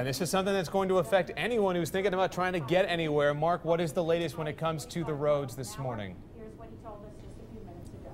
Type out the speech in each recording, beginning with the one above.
And this is something that's going to affect anyone who's thinking about trying to get anywhere. Mark, what is the latest when it comes to the roads this morning? Here's what he told us just a few minutes ago.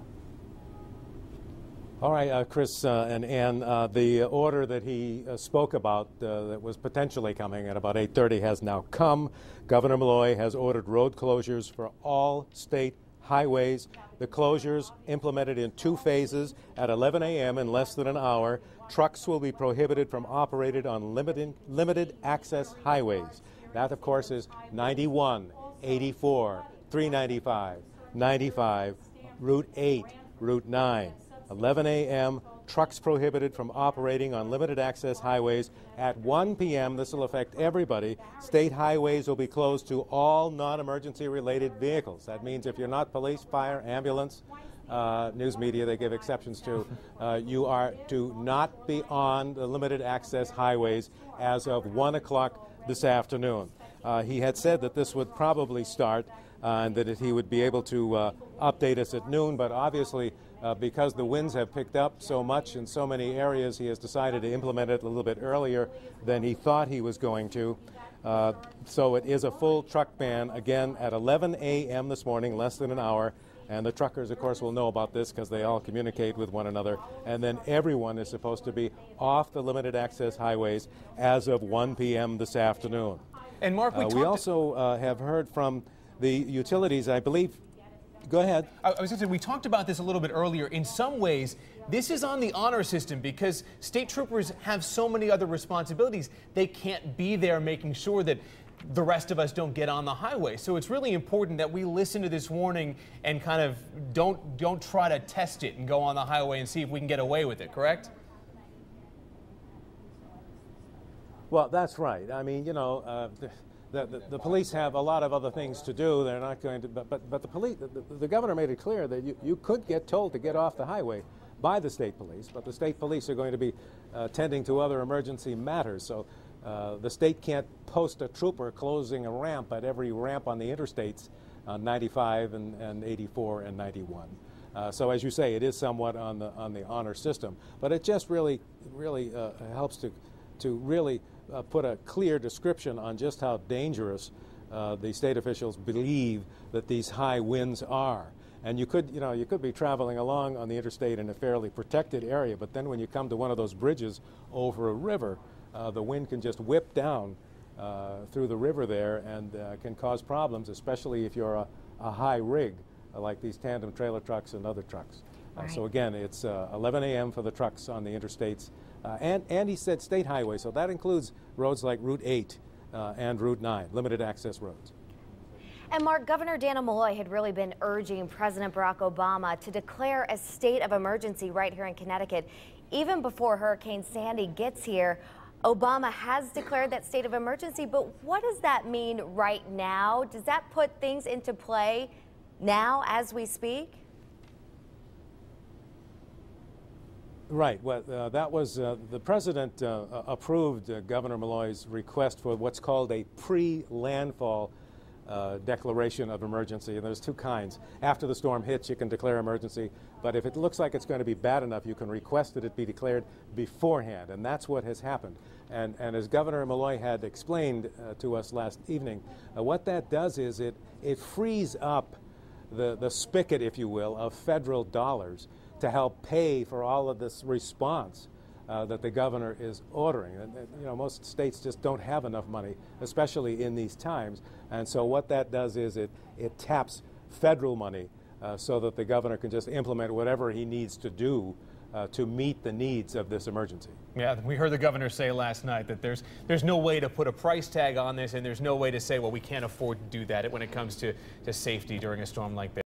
All right, Chris and Ann, the order that he spoke about that was potentially coming at about 8:30 has now come. Governor Malloy has ordered road closures for all state highways. The closures implemented in 2 phases at 11 a.m. in less than an hour. Trucks will be prohibited from operating on limited access highways. That, of course, is 91, 84, 395, 95, Route 8, Route 9. 11 a.m., trucks prohibited from operating on limited access highways. At 1 p.m., this will affect everybody. State highways will be closed to all non-emergency related vehicles. That means if you're not police, fire, ambulance, news media, they give exceptions to, you are to not be on the limited access highways as of 1 o'clock this afternoon. He had said that this would probably start and that he would be able to update us at noon, but obviously because the winds have picked up so much in so many areas, he has decided to implement it a little bit earlier than he thought he was going to. So it is a full truck ban again at 11 a.m. this morning, less than an hour. And the truckers, of course, will know about this because they all communicate with one another. And then everyone is supposed to be off the limited access highways as of 1 p.m. this afternoon. And Mark, we also have heard from the utilities, I believe. Go ahead. I was going to say, we talked about this a little bit earlier. In some ways, this is on the honor system because state troopers have so many other responsibilities. They can't be there making sure that the rest of us don't get on the highway. So it's really important that we listen to this warning and kind of don't try to test it and go on the highway and see if we can get away with it, correct? Well, that's right. I mean, you know, the police have a lot of other things to do. They're not going to, but the police, the governor made it clear that you could get told to get off the highway by the state police, but the state police are going to be tending to other emergency matters. So the state can't post a trooper closing a ramp at every ramp on the interstates on 95 and 84 and 91. So as you say, it is somewhat on the honor system, but it just really helps to really put a clear description on just how dangerous the state officials believe that these high winds are. And you could be traveling along on the interstate in a fairly protected area, but then when you come to one of those bridges over a river, the wind can just whip down through the river there and can cause problems, especially if you're a high rig like these tandem trailer trucks and other trucks. Right. So again, it's 11 a.m. for the trucks on the interstates. And he said state highways, so that includes roads like Route 8 and Route 9, limited access roads. And Mark, Governor Daniel Malloy had really been urging President Barack Obama to declare a state of emergency right here in Connecticut. Even before Hurricane Sandy gets here, Obama has declared that state of emergency, but what does that mean right now? Does that put things into play now as we speak? Right. Well, that was the president approved Governor Malloy's request for what's called a pre-landfall declaration of emergency. And there's 2 kinds. After the storm hits, you can declare emergency. But if it looks like it's going to be bad enough, you can request that it be declared beforehand. And that's what has happened. And as Governor Malloy had explained to us last evening, what that does is it frees up the spigot, if you will, of federal dollars to help pay for all of this response that the governor is ordering. And, you know, most states just don't have enough money, especially in these times. And so what that does is it taps federal money so that the governor can just implement whatever he needs to do to meet the needs of this emergency. Yeah, we heard the governor say last night that there's no way to put a price tag on this, and there's no way to say, well, we can't afford to do that when it comes to safety during a storm like this.